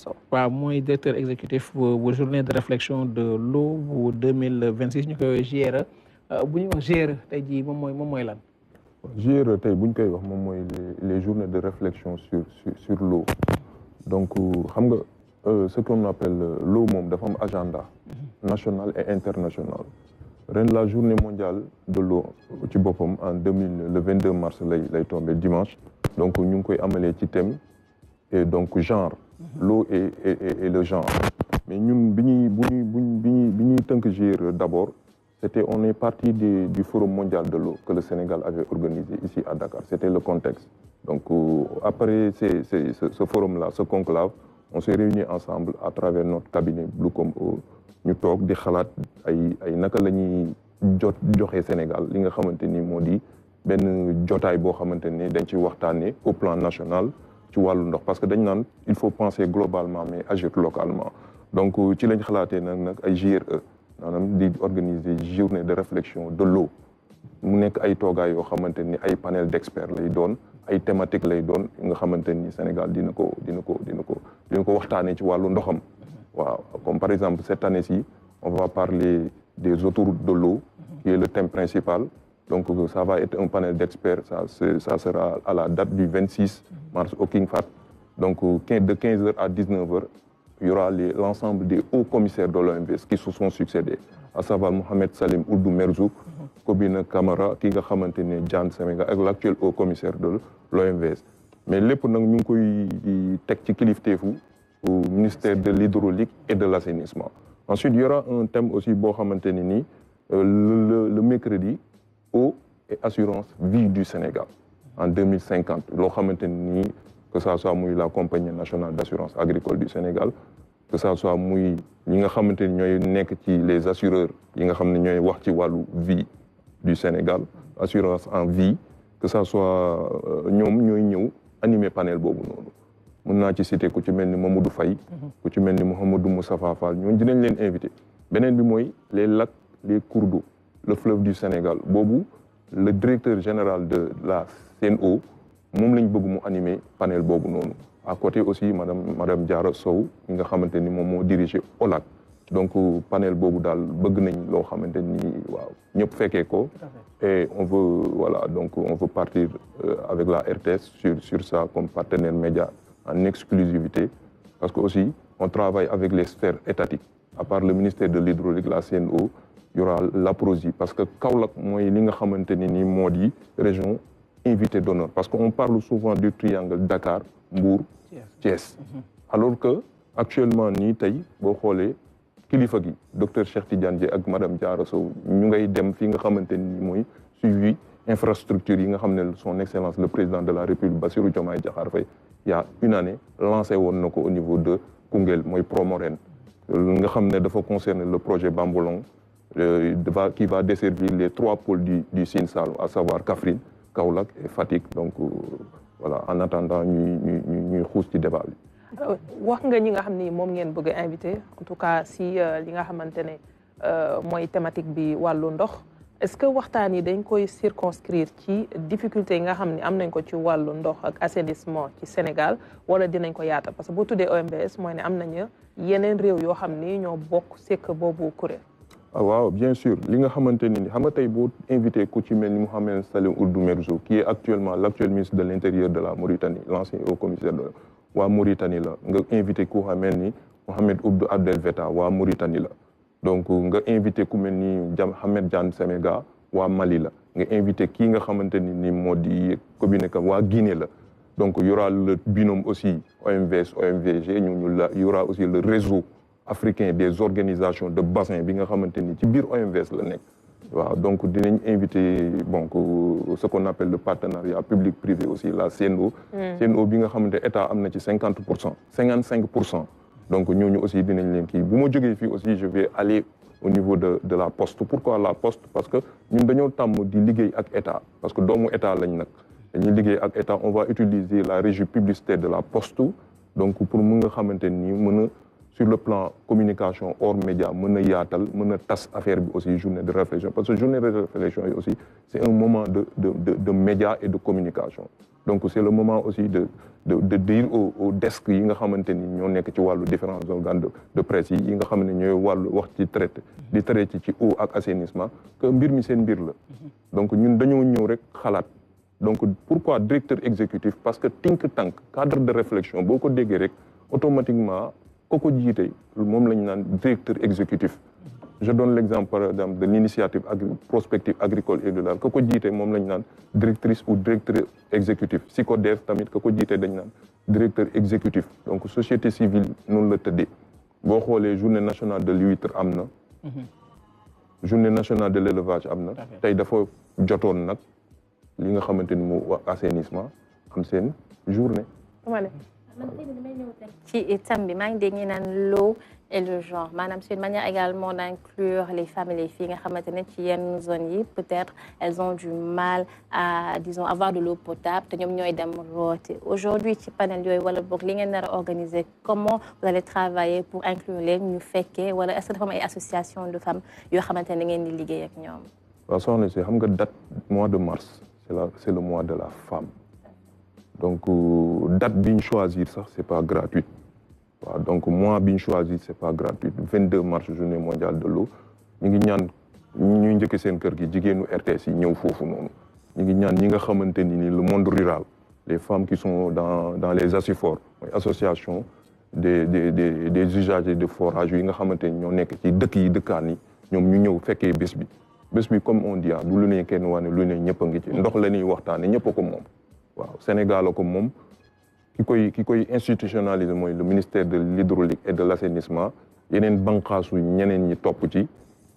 Sow. waaw mooy directeur exécutif bu journée de réflexion de l'eau bu 2026 ñu koy GRE bu ñu wax GRE tey jii moom mooy lan. GRE tey bu ñu koy wax moom mooy les journées de réflexion sur l'eau donc xam nga ce qu'on appelle l'eau moom dafa am agenda national et international ren la journée mondiale de l'eau ci boppam en le 22 mars lay tombé dimanche donc ñu ngi koy amalee ci thème et donc genre l'eau et le genre mais ñun bi ñuy tënk GRE d'abord on est parti du Forum mondial de l'eau que le Sénégal avait organisé ici à Dakar. C'était le contexte. Donc, après ce forum-là, ce conclave, on s'est réunis ensemble à travers notre cabinet Bluecom Eau. Ñu toog di xalaat ay naka la ñuy joxe Sénégal li nga xamante ni moo di benn jotaay boo xamante ni dañ ci waxtaanee au plan national ci wàllu ndox parce que dañ naan il faut penser globalement mais agir localement. Donc, ci lañ xalaatee nag ay GRE. maanaam di organiser journée de réflexion de l'eau mu nekk ay toogaay yoo xamante ni ay panel d'experts lay doon ay thématiques lay doon nga xamante ni Sénégal dina ko waxtaanee ci wàllu ndoxam waaw comme par exemple cette année-ci on va parler des autoroutes de l'eau qui est le thème principal donc ça va être un panel d'experts ça sera à la date du 26 mars au King Fahd donc de 15h à 19h il y aura l'ensemble des hauts commissaires de l'OMVS qui se sont succédés, à savoir Mohamed Salim Ould Merzouk, Kobina Kamara, qui est Diane Semega, et l'actuel haut commissaire de l'OMVS. Mais les gens nous avons au ministère de l'hydraulique et de l'assainissement. Ensuite, il y aura un thème aussi, le mercredi, eau et assurance vie du Sénégal en 2050. Que ça soit la compagnie nationale d'assurance agricole du Sénégal, que ça soit les assureurs qui vie du Sénégal, assurance en vie, que ça soit nous animé panel bobu nonu. Mën na ci citer ku ci melni Mamadou Faye, ku ci melni Mohamedou Moustapha Fall, ñoo dinañ leen inviter. Benen bi moy les lacs, les cours d'eau, le fleuve du Sénégal. Bobu le directeur général de la CNO moom lañ bëgg mu animer panel boobu noonu à côté aussi madame Diarra Sow mi nga xamante ni moom moo dirigé OLAC donc panel boobu daal bëgg nañ loo xamante ni waaw ñëpp fekkee ko et on veut partir avec la RTS sur ça comme partenaire média en exclusivité parce que aussi on travaille avec les sphères étatiques à part le ministère de l'hydraulique la CNO il y aura l'APROSI parce que Kaolack mooy li nga xamante ni moo di région invité d'honneur parce qu'on parle souvent du triangle Dakar, Mbour, Thiès. Alors que actuellement nii tey boo xoolee kilifa gi docteur Cheikh Tidiane Dièye ak madame Diarra Sow ñu ngay dem fi nga xamante ni mooy suivi infrastructure yi nga xam ne son excellence le président de la République Bassirou Diomaye Diakhar Faye il y a une année lancé woon na ko au niveau de Koungheul mooy Promoren nga xam ne dafa concerner le projet Bambolong qui va desservir les 3 pôles du Sine Saloum à savoir Kaffrine Kaolack et Fatick donc voilà en attendant ñuy xuus ci débat bi. wax nga ñi nga xam ni moom ngeen bëgg a invité en tout cas si li nga xamante ne mooy thématique bi wàllu ndox est-ce que waxtaan yi dañ koy circonscrire ci difficulté yi nga xam ni am nañ ko ci wàllu ndox ak assainissement ci Sénégal wala dinañ ko yaatal parce que boo tuddee OMVS mooy ne am nañu yeneen réew yoo xam ni ñoo bokk sekk boobu kuréel. Ah waaw bien sûr li nga xamante ni xam nga tey boo invité ku ci mel ni Mohamed Salim Ould Merzouk qui est actuellement l'actuel ministre de l'Intérieur de la Mauritanie l'ancien haut commissaire de waa Mauritanie la nga invité ku mel ni Mohamed Ould Abdel Vetta waa Mauritanie la donc nga invité ku mel ni Ahmed Diane Semega waa Mali la nga invité kii nga xamante ni moo di Kobineka waa Guinée la donc il y aura le binôme aussi OMVS OMVG il y aura aussi le réseau africain des organisations de bassin bi nga xamante ni ci biir OMVS la nekk waaw donc dinañ invité donc ce qu'on appelle le partenariat public privé aussi la CNO CNO bi nga xamante état am na ci 55% donc ñooñu aussi dinañ leen kii bu ma jógee fii aussi je vais aller au niveau de la poste pourquoi la poste parce que ñun dañoo tàmm di liggéey ak état parce que doomu état lañ nag dañuy liggéey ak état on va utiliser la régie publicitaire de la poste donc pour mu nga xamante ni mën a sur le plan communication hors média mën a yaatal mën a tas affaire bi aussi journée de réflexion parce que journée de réflexion yi aussi c'est un moment de média et de communication donc c'est le moment aussi de dire aux desks yi nga xamante ni ñoo nekk ci wàllu différents organes de presse yi nga xam ne ñooy wàllu wax ci traité ci eau ak assainissement que mbir mi seen mbir la donc ñun dañoo ñëw rek xalaat donc pourquoi directeur exécutif parce que think tank cadre de réflexion boo ko déggee rek automatiquement ko jiite moom lañ naan directeur exécutif je donne l'exemple par exemple de l'initiative prospective agricole et rurale ko jiite moom lañ naan directrice ou directeur exécutif SYCODEV tamit ko jiite dañ naan directeur exécutif donc société civile noonu la tëddee boo xoolee journée nationale de l'huître am na journée nationale de l'élevage am na tey dafa jotoon nag li nga xamante ni mu assainissement am seen journée man tey damay ñëw rek ci thème bi maa ngi dégg ñu naan l'eau et le genre maanaam c'est une manière également d'inclure les femmes et les filles nga xamante ne ci yenn zones yi peut-être elles ont du mal à disons avoir de l'eau potable te ñoom ñooy dem rooti aujourd'hui ci panel yooyu wala boog li ngeen nar a organiser comment vous allez travailler pour inclure leen ñu fekkee wala est-ce que dafa am ay association de femmes yoo xamante ne ngeen di liggéey ak ñoom waaw soxna si xam nga date mois de mars c'est le mois de la femme donc date bi ñu choisir sax c'est pas gratuit waaw donc mois bi ñu choisir c'est pas gratuit 22 mars journée mondiale de l'eau ñu ngi ñaan ñuy njëkk seen kër gi jigéenu RTS yi ñëw foofu noonu ñu ngi ñaan ñi nga xamante ni le monde rural les femmes qui sont dans les ASUFOR mooy association des usagers de forage yi nga xamante ni ñoo nekk ci dëkk yi dëkkaan yi ñoom ñu ñëw fekkee bés bi comme on dit du lu ne kenn wane lu ne ñëpp a ngi ci ndox la ñuy waxtaane ñëpp a ko moom waaw Sénégal ko moom ki koy institutionnaliser mooy le ministère de l'hydraulique et de l'assainissement yeneen banqaasu ñeneen ñi topp ci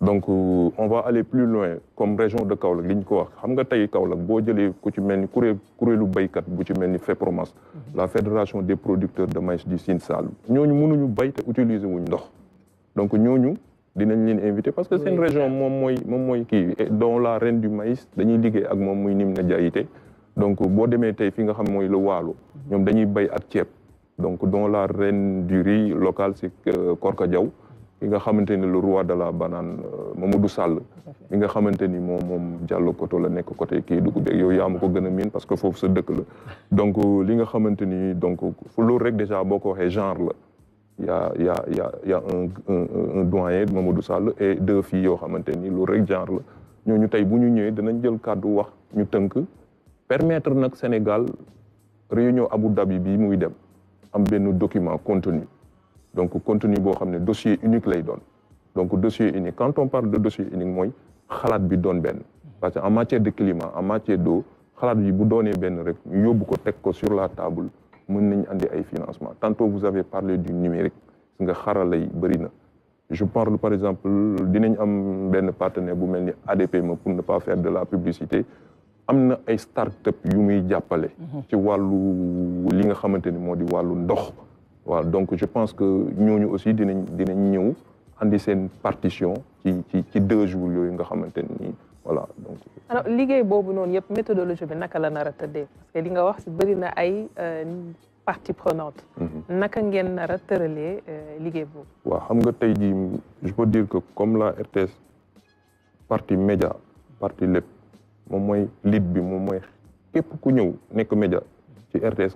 donc on va aller plus loin comme région de Kaolack li ñu ko wax xam nga tey Kaolack boo jëlee ku ci mel ni kuréelu béykat bu ci mel ni FEPROMAS la fédération des producteurs de maïs du Sine Saloum ñooñu mënuñu bay te utiliser wuñ ndox donc ñooñu dinañ leen invité parce que seen région moom mooy kii dont la reine du maïs dañuy liggéey ak moom muy Nimna Diaité donc boo demee tey fi nga xam mooy le Waalo ñoom dañuy bay ak ceeb donc dont la reine du riz local c'est Korka Diaw ki nga xamante ni le roi de la banane Mamadou Sall mi nga xamante ni moom Diallo Koto la nekk côté kii dugub beeg yow yaa ma ko gën a miin parce que foofu sa dëkk la donc li nga xamante ni donc loolu rek déjà boo ko waxee genre la y a un doyen Mamadou Sall et 2 filles yoo xamante ni loolu rek genre la ñooñu tey bu ñu ñëwee danañ jël kàddu wax ñu tënk permettre nag Sénégal réunion Abu Dhabi bi muy dem am benn document contenu donc contenu boo xam ne dossier unique lay doon donc dossier unique quand on parle de dossier unique mooy xalaat bi doon benn parce que en matière de climat en matière d'eau xalaat bi bu doonee benn rek ñu yóbbu ko teg ko sur la table mën nañ andi ay financement tantôt vous avez parlé du numérique nga xarala yi bëri na je parle par exemple dinañ am benn partenaire bu mel ni ADPME pour ne pas faire de la publicité am na ay start-up yu muy jàppale ci wàllu li nga xamante ni moo di wàllu ndox waaw donc je pense que ñooñu aussi dinañ ñëw andi seen partition ci 2 jours yooyu nga xamante ni voilà donc alors liggéey boobu noonu yëpp méthodologie bi naka la nar a tëddee parce que li nga wax bëri na ay parties prenantes naka ngeen nar a tëralee liggéey boobu waaw xam nga tey jii je peux dire que comme la RTS partie média partie lépp moom mooy lead bi moom mooy képp ku ñëw nekk média ci RTS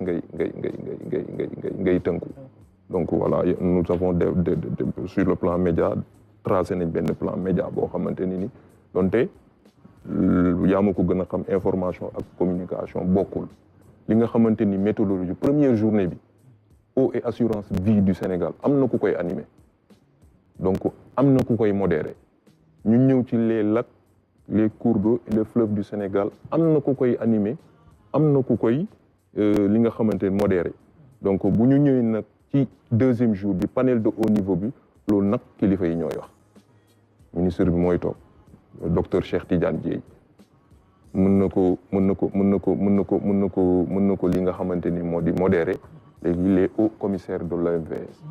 ngay tënku donc voilà nous avons sur le plan média tracé nañ benn plan média boo xamante ni donte yaa ma ko gën a xam information ak communication bokkul li nga xamante ni méthodologie première journée bi eau et assurance vie du Sénégal am na ku koy animé donc am na ku koy modéré ñu ñëw ci les lacs les cours d'eau et les fleuves du Sénégal am na ku koy animé am na ku koy li nga xamante ni modéré donc bu ñu ñëwee nag ci 2e jour bi panel de haut niveau bi loolu nag kilifa yi ñooy wax ministre bi mooy toog docteur Cheikh Tidiane Dièye mën na ko li nga xamante ni moo di modéré léegi les hauts commissaires de l'OMVS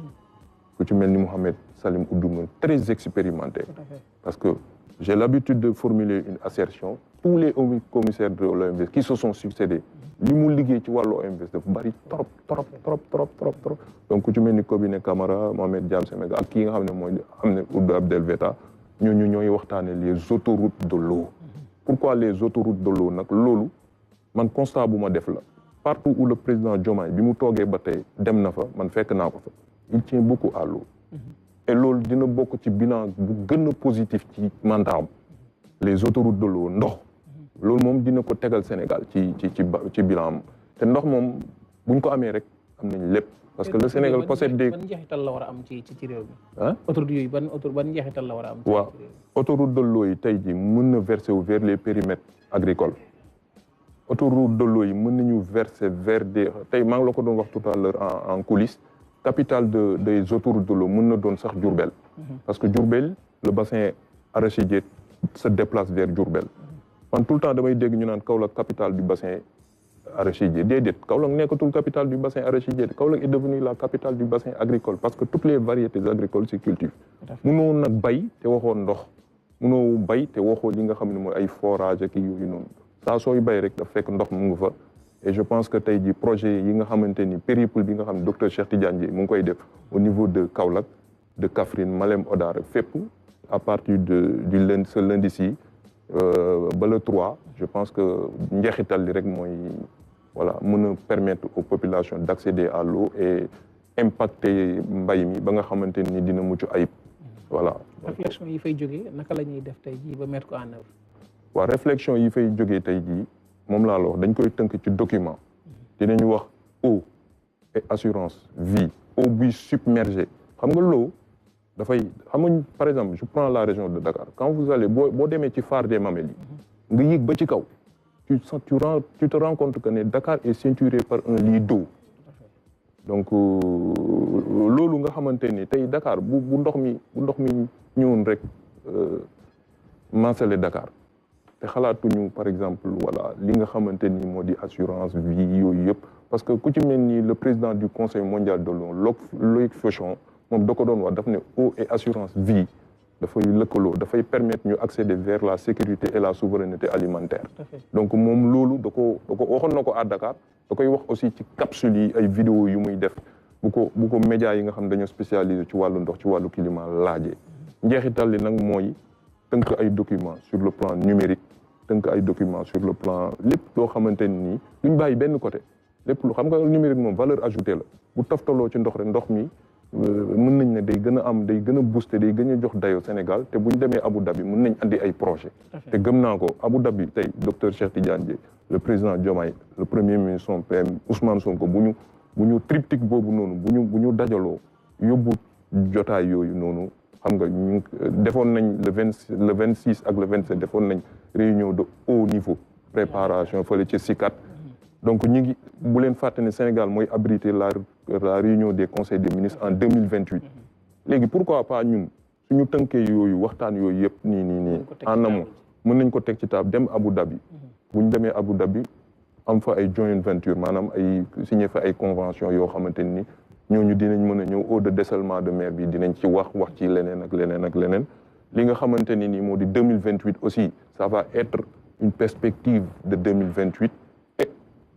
ku ci mel ni Mohamed Salim Oudouma très expérimenté parce que j'ai l'habitude de formuler une assertion tous les hauts commissaires de l'OMVS qui se sont succédés li mu liggéey ci wàllu OMVS dafa bari trop donc ku ci mel ni Kobiné Camara Mohamed Diam Semega ak kii nga xam ne mooy am ne Ould Abdel Veta ñooñu ñooy waxtaane les autoroutes de l'eau pourquoi les autoroutes de l'eau nag loolu man constat bu ma def la partout où le président Diomaye bi mu toogee ba tey dem na fa man fekk naa ko fa il tient beaucoup à l'eau et loolu dina bokk ci bilan bu gën a positif ci mandatam les autoroutes de l'eau ndox loolu moom dina ko tegal Sénégal ci bilan am te ndox moom buñ ko amee rek am nañ lépp parce que le Sénégal possède des. ban njeexital la war a am ci réew mi. ah autoroute yooyu ban njeexital la war a am. waaw autoroute de l'eau yi tey jii mën na verser wu vers les périmètres agricoles autoroute de l'eau yi mën nañu verser vers des tey maa ngi la ko doon wax tout à l'heure en coulisses capitale des autoroutes de l'eau mën na doon sax Diourbel. parce que Diourbel le bassin arachidier se déplace vers Diourbel. man tout le temps damay dégg ñu naan Kaolack capitale du bassin arachidier déedéet Kaolack nekkatul capitale du bassin arachidier Kaolack est devenue la capitale du bassin agricole parce que toutes les variétés agricoles s'y cultivent. munoo nag bay te waxoo ndox munoo bay te waxoo li nga xam ne mooy ay forage ak yooyu noonu saa sooy bay rek daf fekk ndox mu ngi fa. et je pense que tey jii projet yi nga xamante ni périple bi nga xam ne docteur Cheikh Tidiane Dièye mu ngi koy def au niveau de Kaolack de Kaffrine Malem Hodar fépp à partir du lundi ce lundi-ci ba le 3 je pense que njeexital li rek mooy voilà mën a permettre aux populations d'accéder à l'eau et impacter mbay mi ba nga xamante ni dina mucc ayib voilà. réflexion yi fay jógee naka la ñuy def tey jii ba mettre ko en œuvre. waaw réflexion yi fay jógee tey jii moom laa la wax dañ koy tënk ci document dinañu wax eau et assurance vie eau buy submergé xam nga l'eau dafay xam nga par exemple je prends la région de Dakar quand vous allez boo demee ci phare des Mamelles yi nga yéeg ba ci kaw tu te rends compte que ne Dakar est ceinturé par un lit d'eau donc loolu nga xamante ni tey Dakar bu ndox mi ñëwoon rek maasale Dakar te xalaatuñu par exemple voilà li nga xamante ni moo di assurance vie yooyu yëpp parce que ku ci mel ni le président du conseil mondial de l'eau Loïc Fauchon moom da ko doon wax daf ne eau et assurance vie dafay lëkkaloo dafay permettre ñu accéder vers la sécurité et la souveraineté alimentaire donc moom loolu da ko waxoon na ko à Dakar da koy wax aussi ci capsule yi ay vidéo yu muy def bu ko médias yi nga xam dañoo spécialisé ci wàllu ndox ci wàllu climat laajee njeexital li nag mooy tënk ay documents sur le plan numérique tënk ay documents sur le plan lépp loo xamante ni duñ bàyyi benn côté lépp lu xam nga numérique moom valeur ajoutée la bu toftaloo ci ndox rek ndox mi mën nañ ne day gën a am day gën a booster day gën a jox dayo Sénégal te buñ demee Abu Dhabi mën nañ andi ay projet te gëm naa ko Abu Dhabi tey docteur Cheikh Tidiane Dièye le président Diomaye le premier ministre son PM Ousmane Sonko bu ñu triptyque boobu noonu bu ñu dajaloo yóbbu jotaay yooyu noonu xam nga ñu defoon nañ le 26 ak le 27 defoon nañ réunion de haut niveau préparation fële ci SICAD donc ñu ngi bu leen fàtte ne Sénégal mooy abriter la réunion des conseils des ministres en 2028 léegi pourquoi pas ñun suñu tënkee yooyu waxtaan yooyu yëpp nii en amont mën nañ ko teg ci table dem Abu Dhabi bu ñu demee Abu Dhabi am fa ay joint venture maanaam ay signé fa ay convention yoo xamante ni ñooñu dinañ mën a ñëw eau de dessalement de mer bi dinañ ci wax ci leneen ak leneen li nga xamante ni nii moo di 2028 aussi ça va être une perspective de 2028 et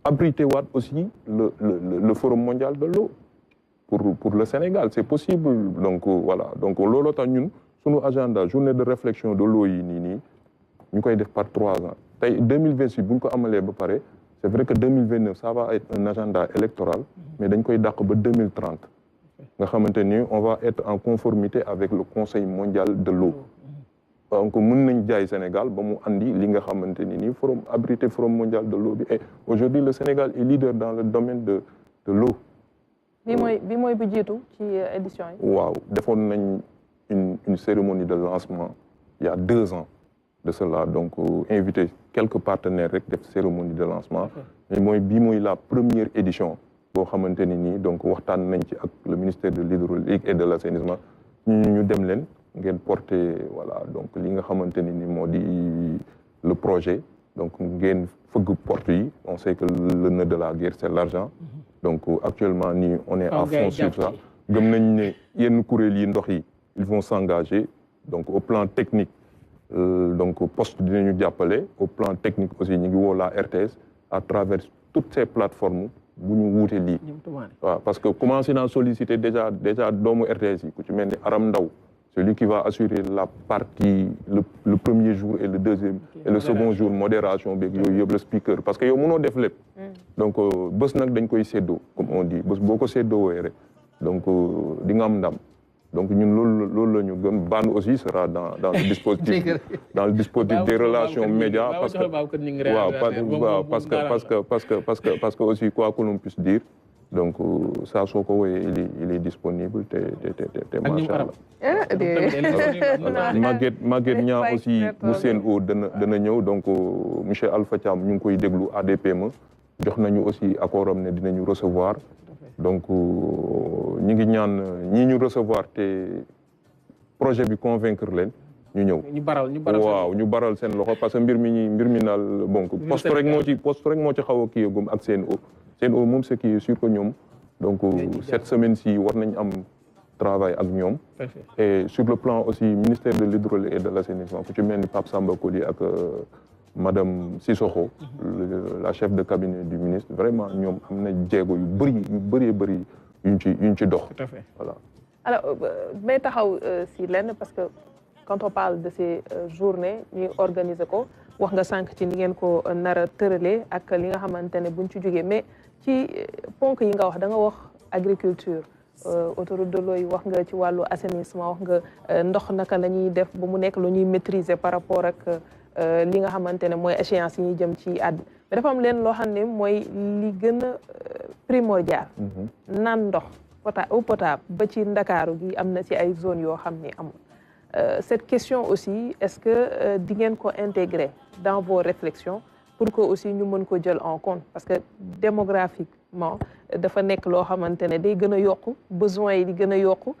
abriter waat aussi le forum mondial de l'eau pour le Sénégal c'est possible donc voilà donc looloo tax ñun suñu agenda journée de réflexion de l'eau yi nii ñu koy def par 3 ans tey 2026 bu ñu ko amalee ba pare c'est vrai que 2029 ça va être un agenda électoral mais dañ koy dàq ba 2030 nga xamante ni on va être en conformité avec le Conseil mondial de l'eau donc mën nañ jaay Sénégal ba mu andi li nga xamante ni nii forum abrité forum mondial de l'eau bi et aujourd'hui le Sénégal est leader dans le domaine de l'eau bi mooy bu jiitu ci édition yi waaw defoon nañ une cérémonie de lancement il y a 2 ans de cela donc invité quelques partenaires rek def cérémonie de lancement mais bii mooy la première édition boo xamante ni nii donc waxtaan nañ ci ak le ministère de l'hydraulique et de l'assainissement ñu dem leen ngeen porter voilà donc li nga xamante ni nii moo di le projet donc ngeen fëgg porte yi on sait que le nœud de la guerre c'est l'argent donc actuellement nii on est à fond sur ça gëm nañ ne yenn kuréel yi ndox yi ils vont s'engager donc au plan technique donc poste dinañu jàppale au plan technique aussi ñu ngi woo la RTS à travers toutes ces plateformes bu ñu wuute lii waaw parce que commencé naa solliciter déjà doomu RTS yi ku ci mel ni Aram Ndaw celui qui va assurer la partie le premier jour et le deuxième et le second jour modération beeg yooyu yëpp le speaker parce que yow mënoo def lépp donc bés nag dañ koy séddoo comme on dit bés boo ko séddoowee rek donc di nga am ndam donc ñun loolu la ñu gëm Ban aussi sera dans le dispositif des relations médias parce que aussi quoi que l'on puisse dire donc saa soo ko wooyee il est disponible te macha allah Maguette Niang aussi bu CNO dana ñëw donc monsieur Alpha Thiam ñu ngi koy déglu ADPME jox nañu aussi accord am ne dinañu recevoir donc ñi ngi ñaan ñi ñu recevoir te projet bi convaincre leen ñu ñëw waaw ñu baral seen loxo parce que mbir mi naal bon poste rek moo ci xaw a kii yëgum ak CNO moom ce qui est sûr que ñoom donc cette semaine-ci war nañ am travail ak ñoom et sur le plan aussi ministère de l'hydraulique et de l'assainissement ku ci mel ni Pape Samba Koli ak madame Sissoko la chef de cabinet du ministre vraiment ñoom am na jéego yu bëri yuñ ci dox voilà alors may taxaw si lenn parce que quand on parle de ces journées ñuy organiser ko wax nga sànq ci ni ngeen ko nar a tëralee ak li nga xamante ne buñ ci jógee mais ci ponk yi nga wax da nga wax agriculture autoroute de l'eau yi wax nga ci wàllu assainissement wax nga ndox naka la ñuy def ba mu nekk lu ñuy maîtriser par rapport ak li nga xamante ne mooy échéance yi ñuy jëm ci at bi mais dafa am leen loo xam ne mooy li gën a primordial naan ndox eau potable ba ci Ndakaaru gi am na ci ay zones yoo xam ni amul cette question aussi est-ce que di ngeen ko intégrer dans vos réflexions pour que aussi ñu mën ko jël en compte parce que démographiquement dafa nekk loo xamante ne day gën a yokku besoins yi di gën a yokku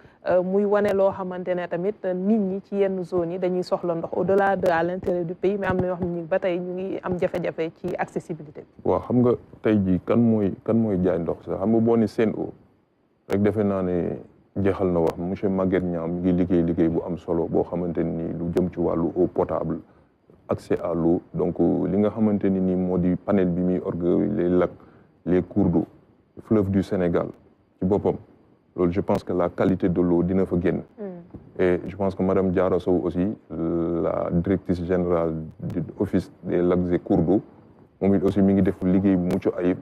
muy wane loo xamante ne tamit nit ñi ci yenn zones yi dañuy soxla ndox au-delà de à l'intérieur du pays mais am na yoo xam ne ba tey ñu ngi am jafe-jafe ci accessibilité bi. waaw xam nga tey jii kan mooy jaay ndox sax xam nga boo ne Sen'Eau rek defe naa ne jeexal na wax monsieur Maguette Niang mi ngi liggéey bu am solo boo xamante ni lu jëm ci wàllu eau potable accès à l'eau donc li nga xamante ni nii moo di panel bi muy organiser les lacs les cours d'eau fleuve du Sénégal ci boppam loolu je pense que la qualité de l'eau dina fa génn et je pense que madame Diarra Sow aussi la directrice générale de office des lacs et cours d'eau moom it aussi mi ngi def liggéey bu mucc ayib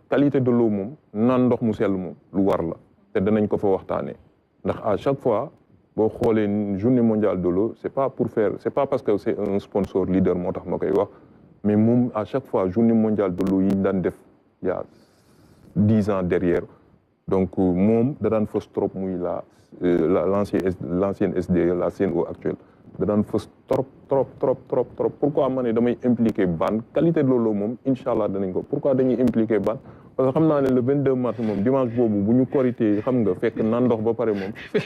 qualité de l'eau moom naan ndox mu sell moom lu war la te danañ ko fa waxtaanee ndax à chaque fois boo xoolee journée mondiale de l'eau c'est pas parce que c'est un sponsor leader moo tax ma koy wax mais moom à chaque fois journée mondiale de l'eau yi ñu daan def il y a 10 ans derrière donc moom da daan fës trop muy l'ancienne SDE la CNO actuelle da daan fës trop pourquoi ma ne damay impliqué Ban qualité de l'eau moom incha allah danañ ko pourquoi dañuy impliqué Ban parce que xam naa ne le 22 mars moom dimanche boobu bu ñu korité xam nga fekk naan ndox ba pare moom